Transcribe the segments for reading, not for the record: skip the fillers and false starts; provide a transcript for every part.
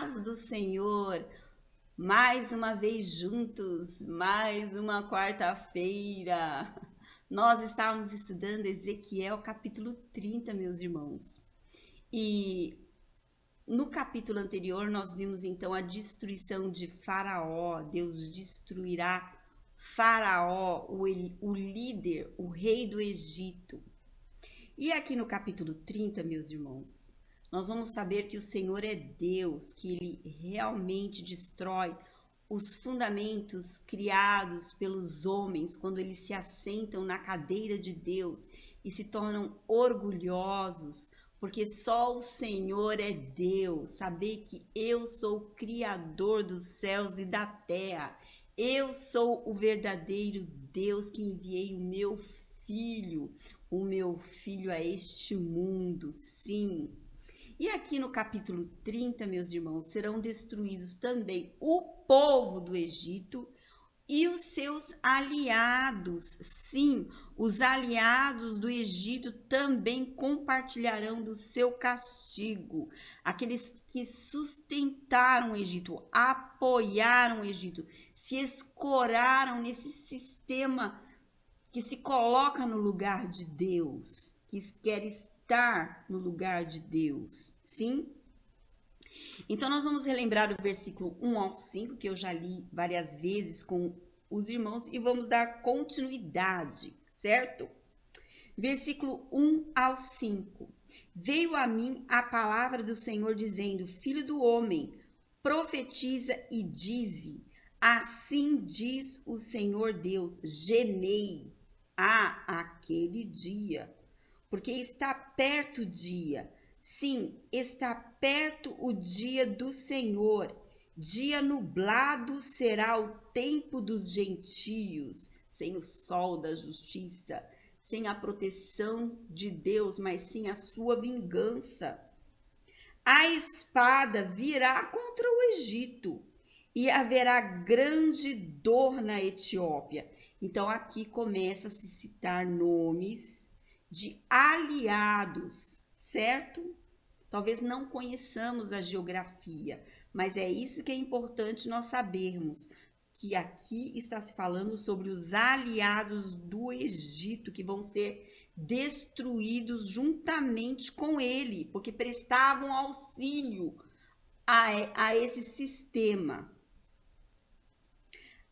paz do Senhor, mais uma vez juntos, mais uma quarta-feira. Nós estávamos estudando Ezequiel capítulo 30, meus irmãos. E no capítulo anterior nós vimos então a destruição de Faraó. Deus destruirá Faraó, o líder, o rei do Egito. E aqui no capítulo 30, meus irmãos, nós vamos saber que o Senhor é Deus, que Ele realmente destrói os fundamentos criados pelos homens quando eles se assentam na cadeira de Deus e se tornam orgulhosos, porque só o Senhor é Deus. Saber que eu sou o Criador dos céus e da terra. Eu sou o verdadeiro Deus que enviei o meu filho a este mundo, sim. E aqui no capítulo 30, meus irmãos, serão destruídos também o povo do Egito e os seus aliados. Sim, os aliados do Egito também compartilharão do seu castigo. Aqueles que sustentaram o Egito, apoiaram o Egito, se escoraram nesse sistema que se coloca no lugar de Deus, que quer estar no lugar de Deus. Sim? Então, nós vamos relembrar o versículo 1 ao 5, que eu já li várias vezes com os irmãos, e vamos dar continuidade, certo? Versículo 1 ao 5. Veio a mim a palavra do Senhor dizendo: Filho do homem, profetiza e dize: assim diz o Senhor Deus, gemei aquele dia, porque está perto o dia. Sim, está perto o dia do Senhor. Dia nublado será o tempo dos gentios, sem o sol da justiça, sem a proteção de Deus, mas sim a sua vingança. A espada virá contra o Egito e haverá grande dor na Etiópia. Então aqui começa a se citar nomes de aliados, certo? Talvez não conheçamos a geografia, mas é isso que é importante nós sabermos, que aqui está se falando sobre os aliados do Egito, que vão ser destruídos juntamente com ele, porque prestavam auxílio a esse sistema.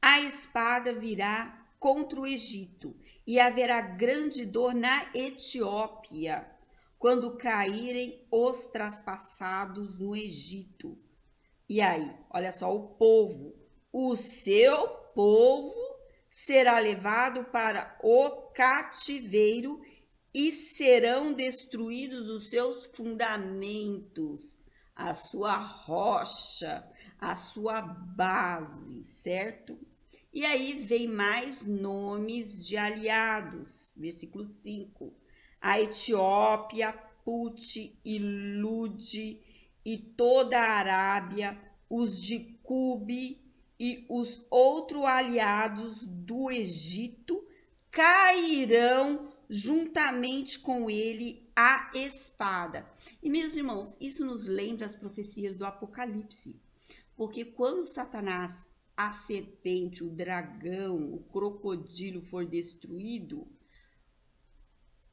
A espada virá contra o Egito e haverá grande dor na Etiópia, quando caírem os traspassados no Egito. E aí, olha só, o seu povo será levado para o cativeiro e serão destruídos os seus fundamentos, a sua rocha, a sua base, certo? E aí vem mais nomes de aliados, versículo 5. A Etiópia, Put e Lud e toda a Arábia, os de Cube e os outros aliados do Egito cairão juntamente com ele a espada. E meus irmãos, isso nos lembra as profecias do Apocalipse, porque quando Satanás, a serpente, o dragão, o crocodilo for destruído,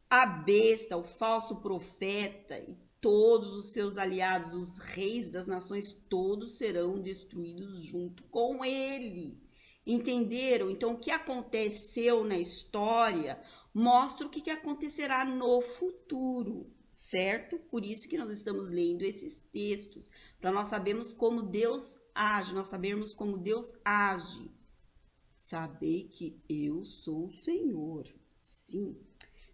a besta, o falso profeta e todos os seus aliados, os reis das nações, todos serão destruídos junto com ele. Entenderam? Então, o que aconteceu na história mostra o que acontecerá no futuro, certo? Por isso que nós estamos lendo esses textos, para nós sabermos como Deus age, nós sabermos como Deus age. Saber que eu sou o Senhor, sim.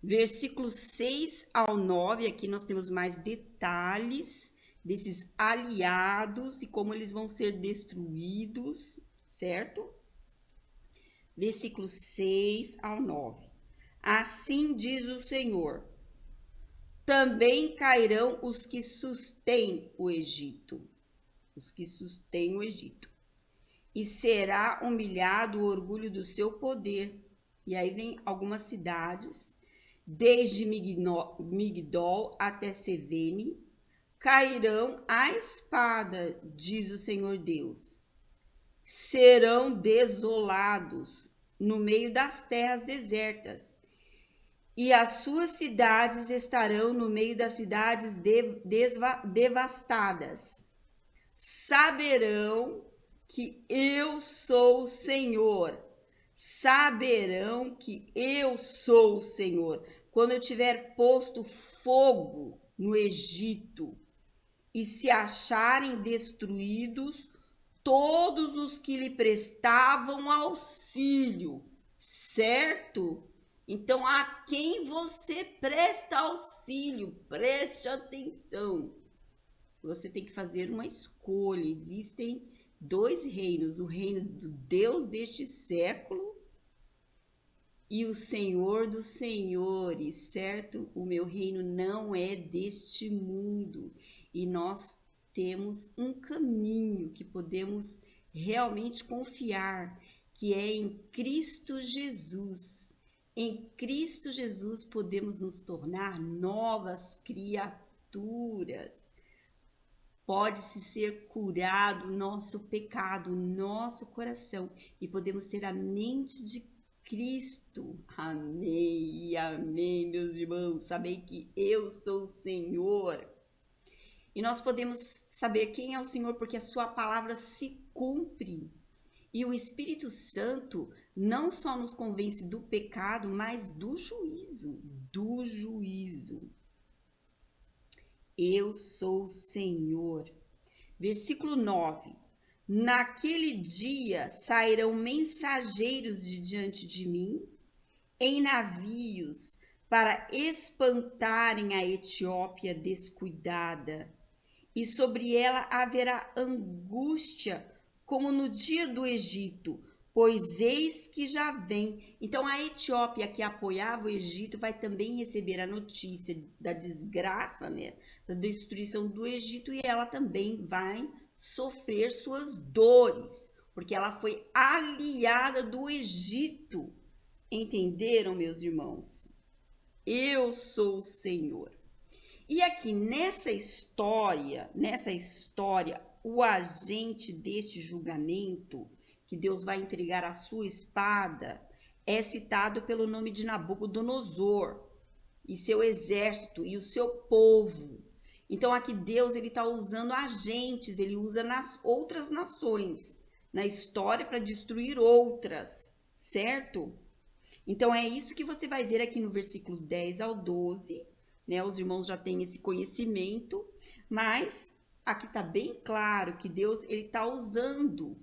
Versículos 6 ao 9, aqui nós temos mais detalhes desses aliados e como eles vão ser destruídos, certo? Versículos 6 ao 9. Assim diz o Senhor: também cairão os que sustêm o Egito, e será humilhado o orgulho do seu poder. E aí vem algumas cidades, desde Migdol até Sevene, cairão à espada, diz o Senhor Deus. Serão desolados no meio das terras desertas, e as suas cidades estarão no meio das cidades devastadas. Saberão que eu sou o Senhor. Saberão que eu sou o Senhor. Quando eu tiver posto fogo no Egito e se acharem destruídos todos os que lhe prestavam auxílio, certo? Então, a quem você presta auxílio, preste atenção. Você tem que fazer uma escolha. Existem dois reinos, o reino do Deus deste século e o Senhor dos senhores, certo? O meu reino não é deste mundo e nós temos um caminho que podemos realmente confiar, que é em Cristo Jesus. Em Cristo Jesus podemos nos tornar novas criaturas. Pode-se ser curado o nosso pecado, o nosso coração, e podemos ter a mente de Cristo. Amém e amém, meus irmãos. Sabei que eu sou o Senhor. E nós podemos saber quem é o Senhor porque a sua palavra se cumpre. E o Espírito Santo não só nos convence do pecado, mas do juízo. Do juízo. Eu sou o Senhor. Versículo 9. Naquele dia sairão mensageiros de diante de mim, em navios, para espantarem a Etiópia descuidada. E sobre ela haverá angústia, como no dia do Egito, pois eis que já vem. Então a Etiópia, que apoiava o Egito, vai também receber a notícia da desgraça, né, da destruição do Egito, e ela também vai sofrer suas dores, porque ela foi aliada do Egito. Entenderam, meus irmãos? Eu sou o Senhor. E aqui nessa história, o agente deste julgamento, que Deus vai entregar a sua espada, é citado pelo nome de Nabucodonosor e seu exército e o seu povo. Então aqui Deus ele está usando agentes, ele usa nas outras nações, na história para destruir outras, certo? Então é isso que você vai ver aqui no versículo 10 ao 12, né? Os irmãos já têm esse conhecimento, mas aqui está bem claro que Deus ele está usando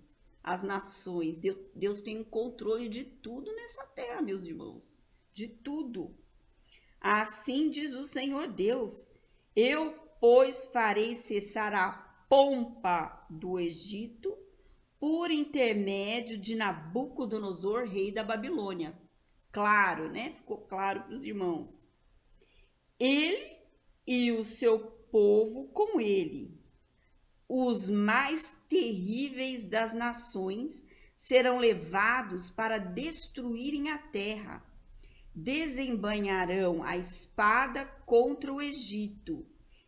as nações. Deus tem um controle de tudo nessa terra, meus irmãos, de tudo. Assim diz o Senhor Deus: eu, pois, farei cessar a pompa do Egito por intermédio de Nabucodonosor, rei da Babilônia. Claro, né? Ficou claro para os irmãos. Ele e o seu povo com ele. Os mais terríveis das nações serão levados para destruírem a terra. Desembainharão a espada contra o Egito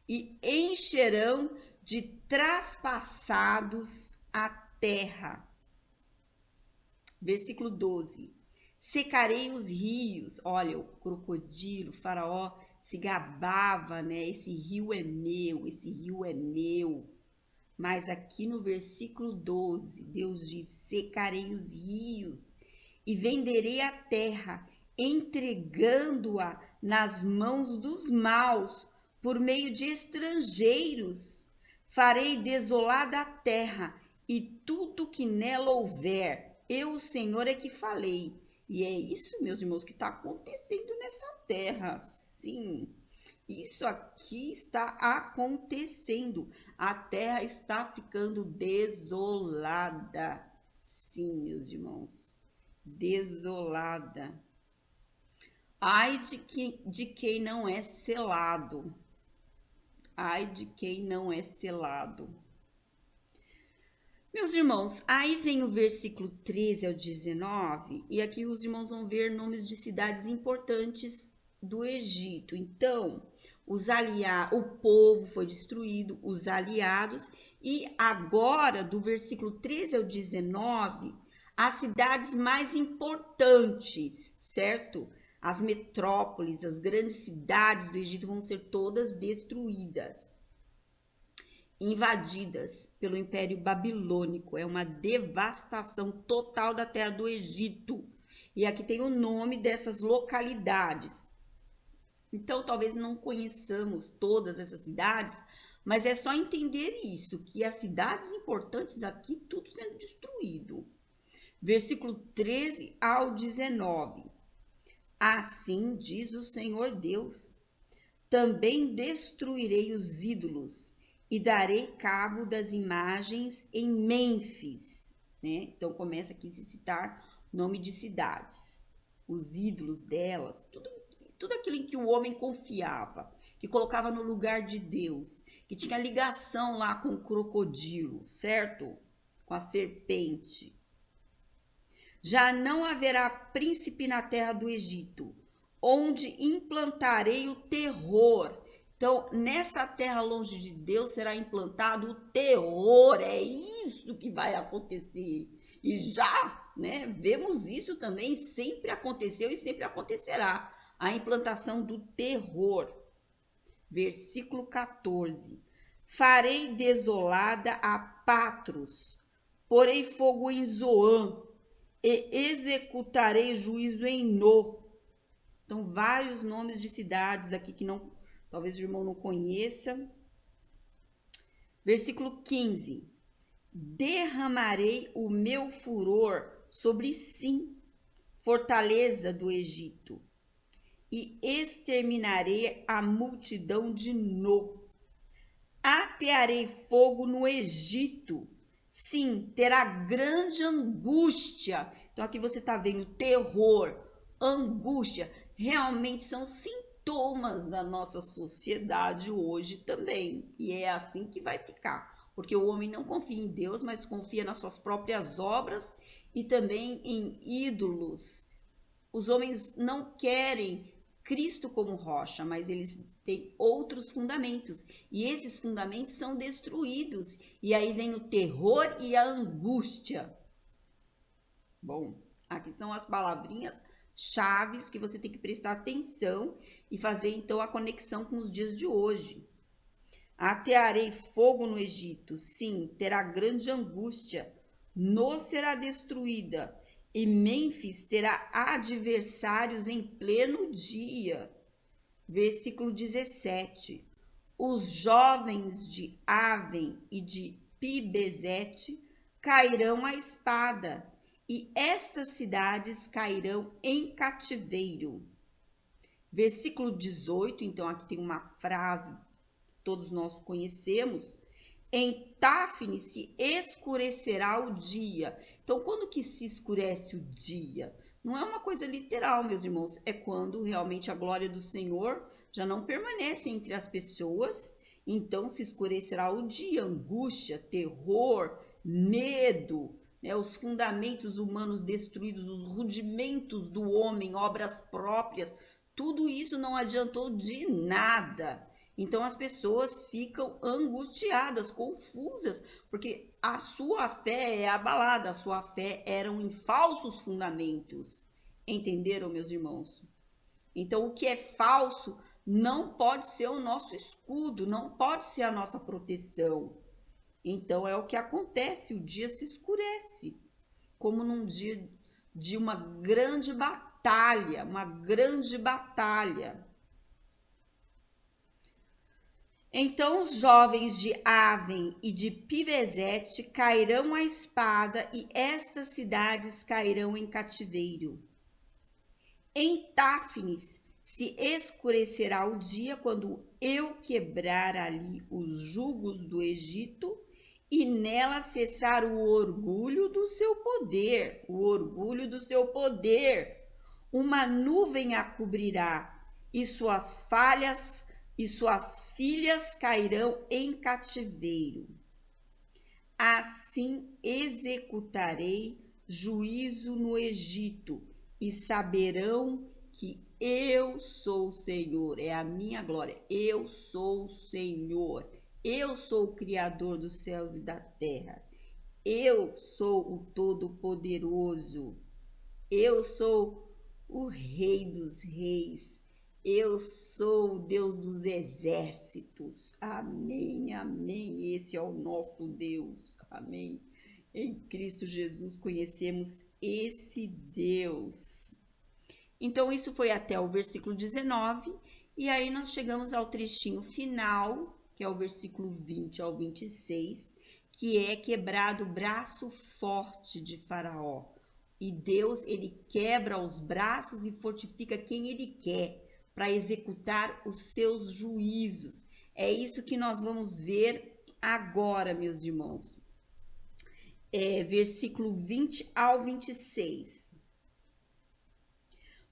e encherão de traspassados a terra. Versículo 12. Secarei os rios. Olha, o crocodilo, o faraó se gabava, né? Esse rio é meu, esse rio é meu. Mas aqui no versículo 12, Deus diz: secarei os rios e venderei a terra, entregando-a nas mãos dos maus, por meio de estrangeiros. Farei desolada a terra e tudo que nela houver. Eu, o Senhor, é que falei. E é isso, meus irmãos, que está acontecendo nessa terra. Sim, isso aqui está acontecendo. A terra está ficando desolada. Sim, meus irmãos, desolada. Ai de quem não é selado. Ai de quem não é selado. Meus irmãos, aí vem o versículo 13 ao 19, e aqui os irmãos vão ver nomes de cidades importantes do Egito. Então, o povo foi destruído, os aliados, e agora, do versículo 13 ao 19, as cidades mais importantes, certo? As metrópoles, as grandes cidades do Egito vão ser todas destruídas, invadidas pelo Império Babilônico. É uma devastação total da terra do Egito. E aqui tem o nome dessas localidades. Então, talvez não conheçamos todas essas cidades, mas é só entender isso, que as cidades importantes aqui, tudo sendo destruído. Versículo 13 ao 19. Assim diz o Senhor Deus: também destruirei os ídolos e darei cabo das imagens em Mênfis. Né? Então, começa aqui a se citar nome de cidades, os ídolos delas, tudo aquilo em que o homem confiava, que colocava no lugar de Deus, que tinha ligação lá com o crocodilo, certo? Com a serpente. Já não haverá príncipe na terra do Egito, onde implantarei o terror. Então, nessa terra longe de Deus será implantado o terror. É isso que vai acontecer. E já, né, vemos isso também, sempre aconteceu e sempre acontecerá. A implantação do terror. Versículo 14. Farei desolada a Patros, porei fogo em Zoã, e executarei juízo em No. Então, vários nomes de cidades aqui que não, talvez o irmão não conheça. Versículo 15. Derramarei o meu furor sobre Sim, fortaleza do Egito, e exterminarei a multidão de No. Atearei fogo no Egito. Sim, terá grande angústia. Então, aqui você está vendo terror, angústia. Realmente são sintomas da nossa sociedade hoje também. E é assim que vai ficar. Porque o homem não confia em Deus, mas confia nas suas próprias obras e também em ídolos. Os homens não querem Cristo como rocha, mas eles têm outros fundamentos. E esses fundamentos são destruídos. E aí vem o terror e a angústia. Bom, aqui são as palavrinhas chaves que você tem que prestar atenção e fazer então a conexão com os dias de hoje. Atearei fogo no Egito, sim, terá grande angústia, No será destruída, e Mênfis terá adversários em pleno dia. Versículo 17. Os jovens de Aven e de Pibezete cairão à espada, e estas cidades cairão em cativeiro. Versículo 18, então aqui tem uma frase que todos nós conhecemos. Em Táfne se escurecerá o dia. Então, quando que se escurece o dia? Não é uma coisa literal, meus irmãos, é quando realmente a glória do Senhor já não permanece entre as pessoas, então se escurecerá o dia, angústia, terror, medo, né? Os fundamentos humanos destruídos, os rudimentos do homem, obras próprias, tudo isso não adiantou de nada. Então as pessoas ficam angustiadas, confusas, porque a sua fé é abalada, a sua fé eram em falsos fundamentos. Entenderam, meus irmãos? Então o que é falso não pode ser o nosso escudo, não pode ser a nossa proteção. Então é o que acontece, o dia se escurece, como num dia de uma grande batalha, uma grande batalha. Então os jovens de Aven e de Pibezete cairão à espada, e estas cidades cairão em cativeiro. Em Táfnis se escurecerá o dia, quando eu quebrar ali os jugos do Egito, e nela cessar o orgulho do seu poder, o orgulho do seu poder. Uma nuvem a cobrirá, e suas falhas e suas filhas cairão em cativeiro. Assim executarei juízo no Egito, e saberão que eu sou o Senhor, é a minha glória. Eu sou o Senhor. Eu sou o Criador dos céus e da terra. Eu sou o Todo-Poderoso. Eu sou o Rei dos Reis. Eu sou o Deus dos exércitos. Amém, amém. Esse é o nosso Deus. Amém. Em Cristo Jesus conhecemos esse Deus. Então, isso foi até o versículo 19. E aí nós chegamos ao trechinho final, que é o versículo 20 ao 26, que é quebrado o braço forte de Faraó. E Deus, ele quebra os braços e fortifica quem ele quer para executar os seus juízos. É isso que nós vamos ver agora, meus irmãos. Versículo 20 ao 26.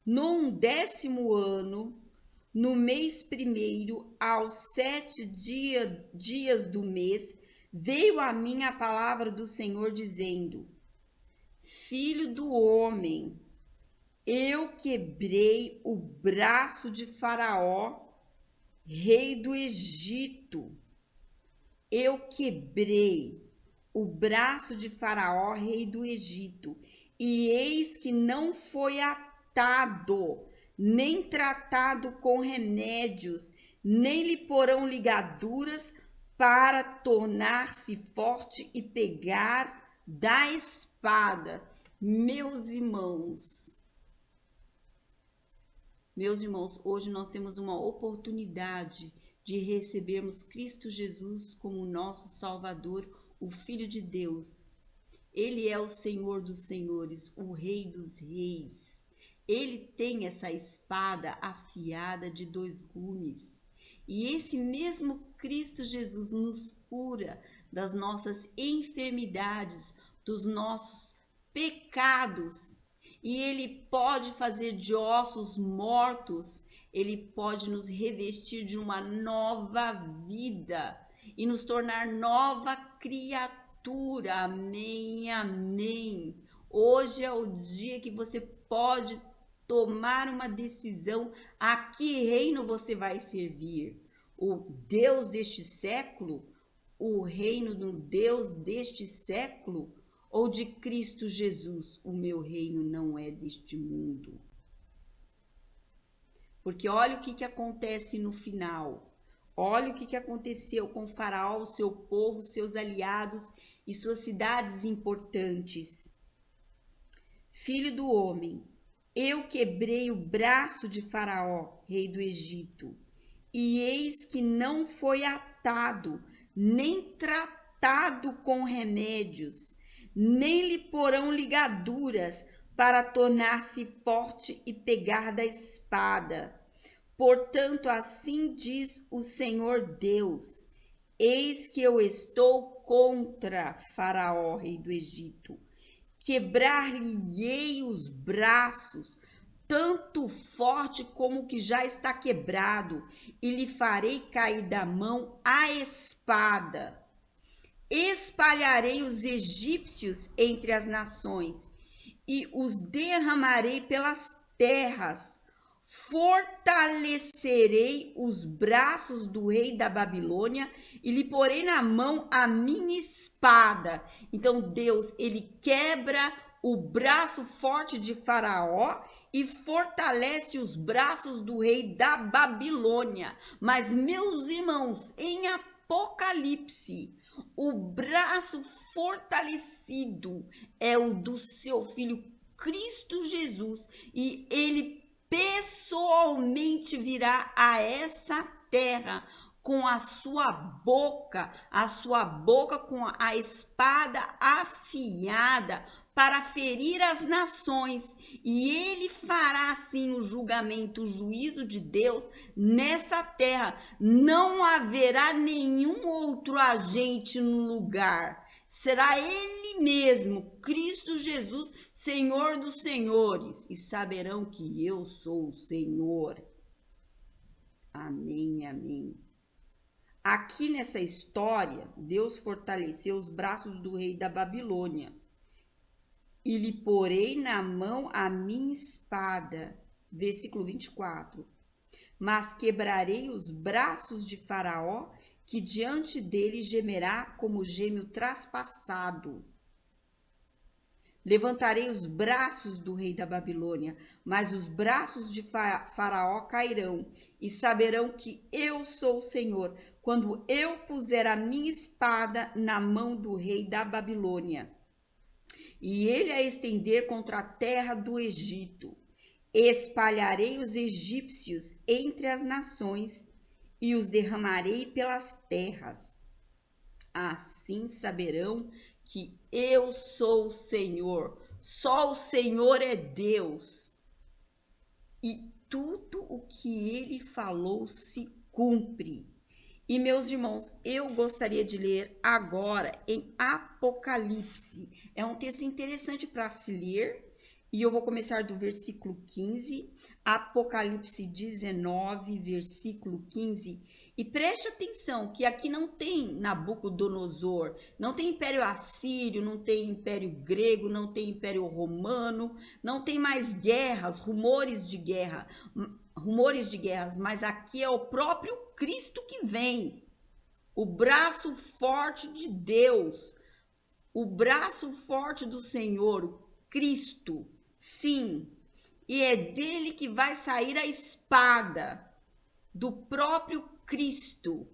No 10º ano, no mês primeiro, aos 7 dias do mês, veio a mim a palavra do Senhor dizendo: Filho do homem, eu quebrei o braço de Faraó, rei do Egito. Eu quebrei o braço de Faraó, rei do Egito, e eis que não foi atado, nem tratado com remédios, nem lhe porão ligaduras para tornar-se forte e pegar da espada. Meus irmãos, hoje nós temos uma oportunidade de recebermos Cristo Jesus como nosso Salvador, o Filho de Deus. Ele é o Senhor dos senhores, o Rei dos reis. Ele tem essa espada afiada de 2 gumes. E esse mesmo Cristo Jesus nos cura das nossas enfermidades, dos nossos pecados. E ele pode fazer de ossos mortos, ele pode nos revestir de uma nova vida e nos tornar nova criatura. Amém, amém. Hoje é o dia que você pode tomar uma decisão. A que reino você vai servir? O Deus deste século? O reino do Deus deste século? Ou de Cristo Jesus? O meu reino não é deste mundo. Porque olha o que acontece no final. Olha o que aconteceu com Faraó, seu povo, seus aliados e suas cidades importantes. Filho do homem, eu quebrei o braço de Faraó, rei do Egito, e eis que não foi atado, nem tratado com remédios, nem lhe porão ligaduras para tornar-se forte e pegar da espada. Portanto, assim diz o Senhor Deus: eis que eu estou contra Faraó, rei do Egito. Quebrar-lhe-ei os braços, tanto forte como o que já está quebrado, e lhe farei cair da mão a espada. Espalharei os egípcios entre as nações, e os derramarei pelas terras. Fortalecerei os braços do rei da Babilônia e lhe porei na mão a minha espada. Então Deus, ele quebra o braço forte de Faraó e fortalece os braços do rei da Babilônia. Mas, meus irmãos, em Apocalipse, o braço fortalecido é o do seu filho Cristo Jesus, e ele pessoalmente virá a essa terra com a sua boca com a espada afiada para ferir as nações, e ele fará assim o julgamento, o juízo de Deus nessa terra. Não haverá nenhum outro agente no lugar. Será ele mesmo, Cristo Jesus, Senhor dos senhores, e saberão que eu sou o Senhor. Amém, amém. Aqui nessa história, Deus fortaleceu os braços do rei da Babilônia. E lhe porei na mão a minha espada. Versículo 24. Mas quebrarei os braços de Faraó, que diante dele gemerá como geme o traspassado. Levantarei os braços do rei da Babilônia, mas os braços de Faraó cairão, e saberão que eu sou o Senhor, quando eu puser a minha espada na mão do rei da Babilônia, e ele a estender contra a terra do Egito. Espalharei os egípcios entre as nações e os derramarei pelas terras. Assim saberão que eu sou o Senhor, só o Senhor é Deus. E tudo o que ele falou se cumpre. E, meus irmãos, eu gostaria de ler agora em Apocalipse. É um texto interessante para se ler. E eu vou começar do versículo 15, Apocalipse 19, versículo 15. E preste atenção que aqui não tem Nabucodonosor, não tem Império Assírio, não tem Império Grego, não tem Império Romano, não tem mais guerras, rumores de guerras, mas aqui é o próprio Cristo que vem, o braço forte de Deus, o braço forte do Senhor, o Cristo. Sim, e é dele que vai sair a espada, do próprio Cristo.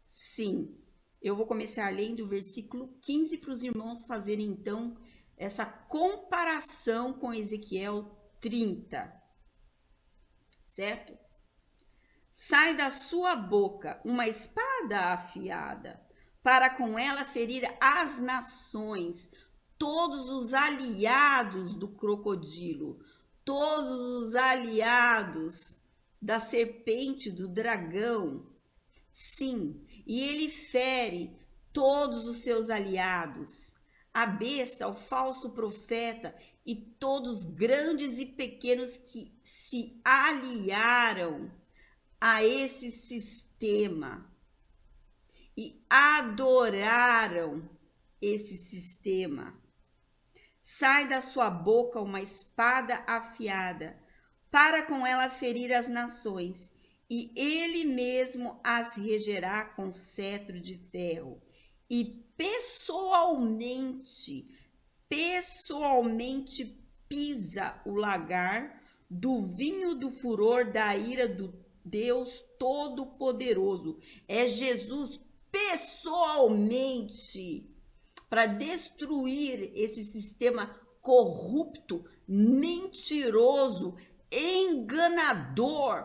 Sim, eu vou começar lendo o versículo 15 para os irmãos fazerem então essa comparação com Ezequiel 30, certo? Sai da sua boca uma espada afiada, para com ela ferir as nações, todos os aliados do crocodilo, todos os aliados da serpente, do dragão. Sim, e ele fere todos os seus aliados, a besta, o falso profeta e todos grandes e pequenos que se aliaram a esse sistema e adoraram esse sistema. Sai da sua boca uma espada afiada, para com ela ferir as nações, e ele mesmo as regerá com cetro de ferro. E pessoalmente pisa o lagar do vinho do furor da ira do Deus Todo-Poderoso. É Jesus pessoalmente para destruir esse sistema corrupto, mentiroso, enganador,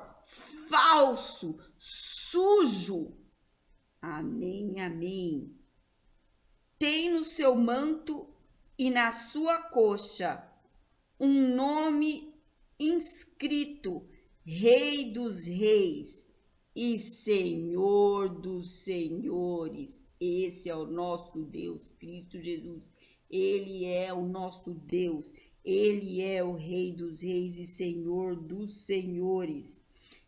falso, sujo. Amém, amém. Tem no seu manto e na sua coxa um nome inscrito: Rei dos Reis e Senhor dos Senhores. Esse é o nosso Deus, Cristo Jesus. Ele é o nosso Deus. Ele é o Rei dos Reis e Senhor dos Senhores.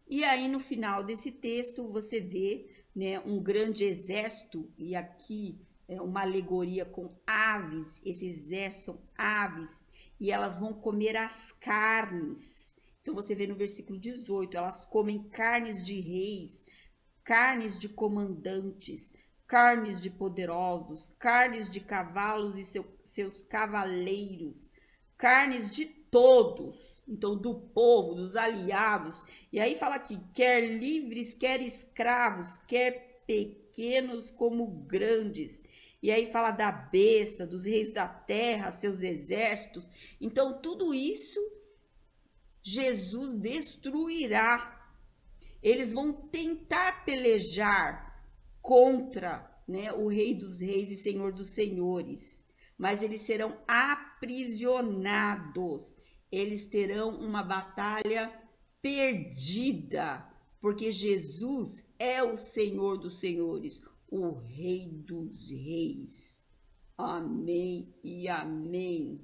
E aí no final desse texto você vê, né, um grande exército, e aqui é uma alegoria com aves. Esses exércitos são aves e elas vão comer as carnes. Então você vê no versículo 18, elas comem carnes de reis, carnes de comandantes, carnes de poderosos, carnes de cavalos e seus cavaleiros, carnes de todos, então do povo, dos aliados. E aí fala aqui, quer livres, quer escravos, quer pequenos como grandes. E aí fala da besta, dos reis da terra, seus exércitos. Então tudo isso Jesus destruirá. Eles vão tentar pelejar contra, né, o Rei dos Reis e Senhor dos Senhores, mas eles serão aprisionados. Eles terão uma batalha perdida, porque Jesus é o Senhor dos Senhores, o Rei dos Reis. Amém e amém.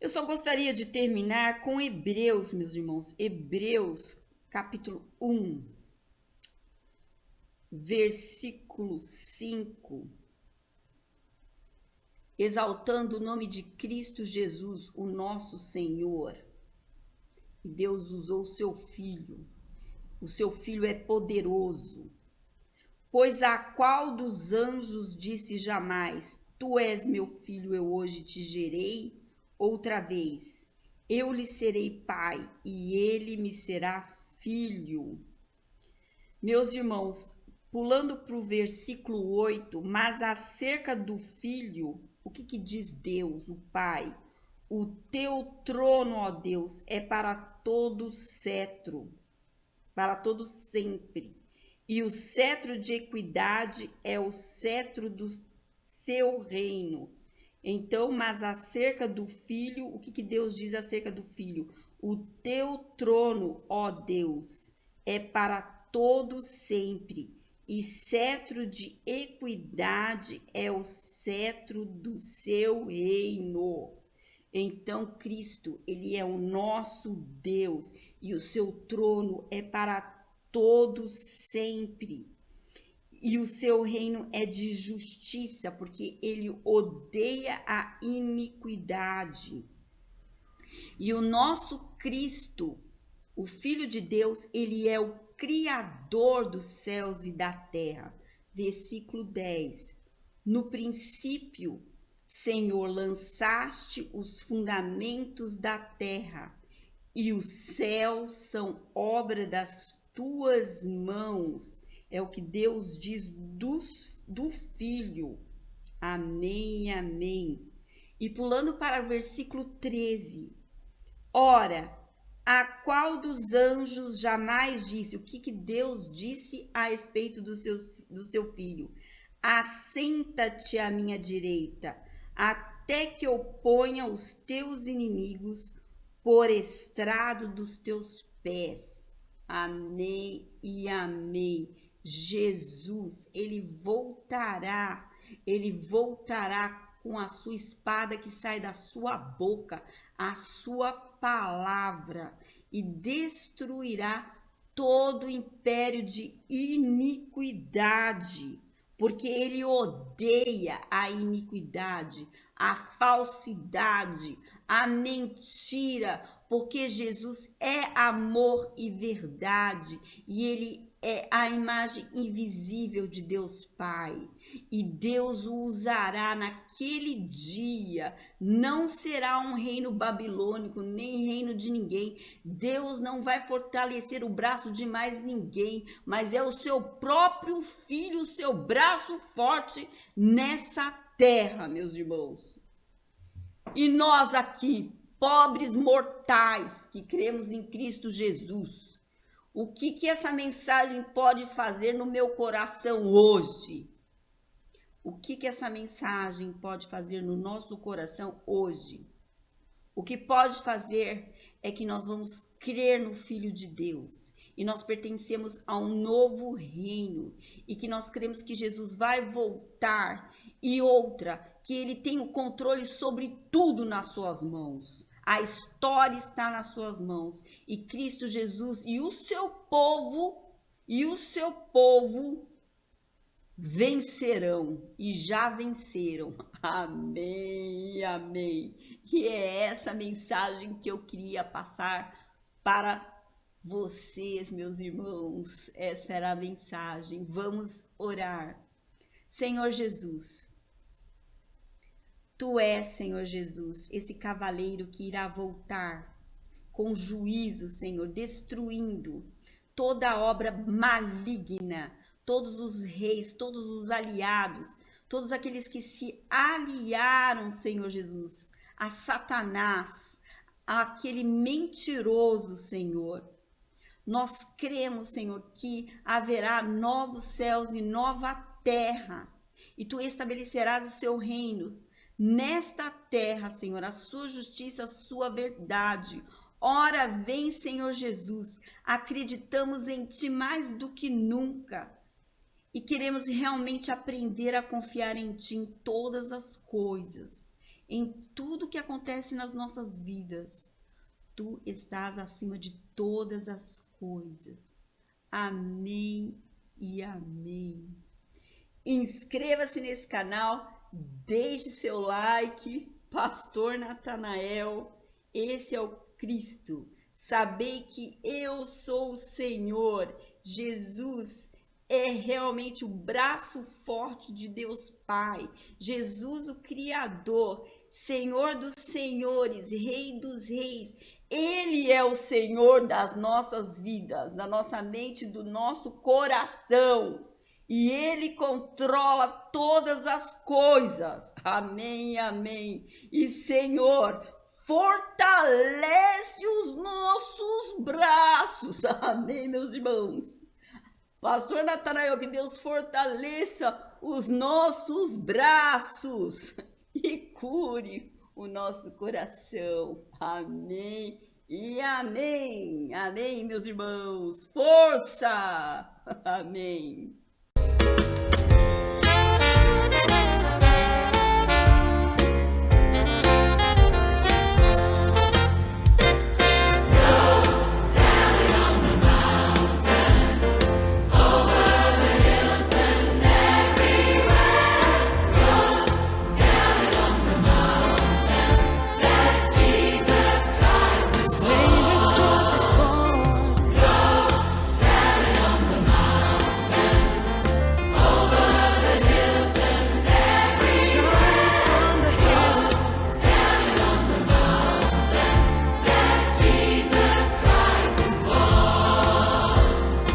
Eu só gostaria de terminar com Hebreus, meus irmãos. Hebreus, capítulo 1, versículo 5. Exaltando o nome de Cristo Jesus, o nosso Senhor. E Deus usou o seu filho. O seu filho é poderoso. Pois a qual dos anjos disse jamais: Tu és meu filho, eu hoje te gerei? Outra vez: Eu lhe serei pai e ele me será filho. Meus irmãos, pulando para o versículo 8, mas acerca do filho, o que diz Deus, o Pai? O teu trono, ó Deus, é para todo cetro, para todo sempre. E o cetro de equidade é o cetro do seu reino. Então, mas acerca do filho, o que Deus diz acerca do filho? O teu trono, ó Deus, é para todo sempre, e cetro de equidade é o cetro do seu reino. Então, Cristo, ele é o nosso Deus, e o seu trono é para todo sempre. E o seu reino é de justiça, porque ele odeia a iniquidade. E o nosso Cristo, o Filho de Deus, ele é o Criador dos céus e da terra. Versículo 10. No princípio, Senhor, lançaste os fundamentos da terra, e os céus são obra das tuas mãos. É o que Deus diz do Filho. Amém, amém. E pulando para o versículo 13. Ora, a qual dos anjos jamais disse? O que Deus disse a respeito do seu filho? Assenta-te à minha direita, até que eu ponha os teus inimigos por estrado dos teus pés. Amém e amém. Jesus, ele voltará com a sua espada que sai da sua boca, a sua palavra, e destruirá todo o império de iniquidade, porque ele odeia a iniquidade, a falsidade, a mentira, porque Jesus é amor e verdade, e ele é a imagem invisível de Deus Pai, e Deus o usará naquele dia. Não será um reino babilônico, nem reino de ninguém. Deus não vai fortalecer o braço de mais ninguém, mas é o seu próprio filho, o seu braço forte nessa terra, meus irmãos. E nós aqui, pobres mortais que cremos em Cristo Jesus, o que essa mensagem pode fazer no meu coração hoje? O que essa mensagem pode fazer no nosso coração hoje? O que pode fazer é que nós vamos crer no Filho de Deus e nós pertencemos a um novo reino e que nós cremos que Jesus vai voltar, e outra, que ele tem o controle sobre tudo nas suas mãos. A história está nas suas mãos, e Cristo Jesus e o seu povo vencerão e já venceram. Amém, amém. E é essa mensagem que eu queria passar para vocês, meus irmãos. Essa era a mensagem. Vamos orar. Senhor Jesus, Tu és, Senhor Jesus, esse cavaleiro que irá voltar com juízo, Senhor, destruindo toda obra maligna, todos os reis, todos os aliados, todos aqueles que se aliaram, Senhor Jesus, a Satanás, aquele mentiroso, Senhor. Nós cremos, Senhor, que haverá novos céus e nova terra, e Tu estabelecerás o Seu reino nesta terra, Senhor, a Sua justiça, a Sua verdade. Ora, vem, Senhor Jesus, acreditamos em Ti mais do que nunca e queremos realmente aprender a confiar em Ti em todas as coisas, em tudo que acontece nas nossas vidas. Tu estás acima de todas as coisas. Amém e amém. Inscreva-se nesse canal, deixe seu like. Pastor Natanael, esse é o Cristo, Sabei que eu sou o Senhor. Jesus é realmente o braço forte de Deus Pai. Jesus, o Criador, Senhor dos senhores, Rei dos reis. Ele é o Senhor das nossas vidas, da nossa mente, do nosso coração. E Ele controla todas as coisas. Amém, amém. E Senhor, fortalece os nossos braços. Amém, meus irmãos. Pastor Natanael, que Deus fortaleça os nossos braços e cure o nosso coração. Amém e amém. Amém, meus irmãos. Força! Amém.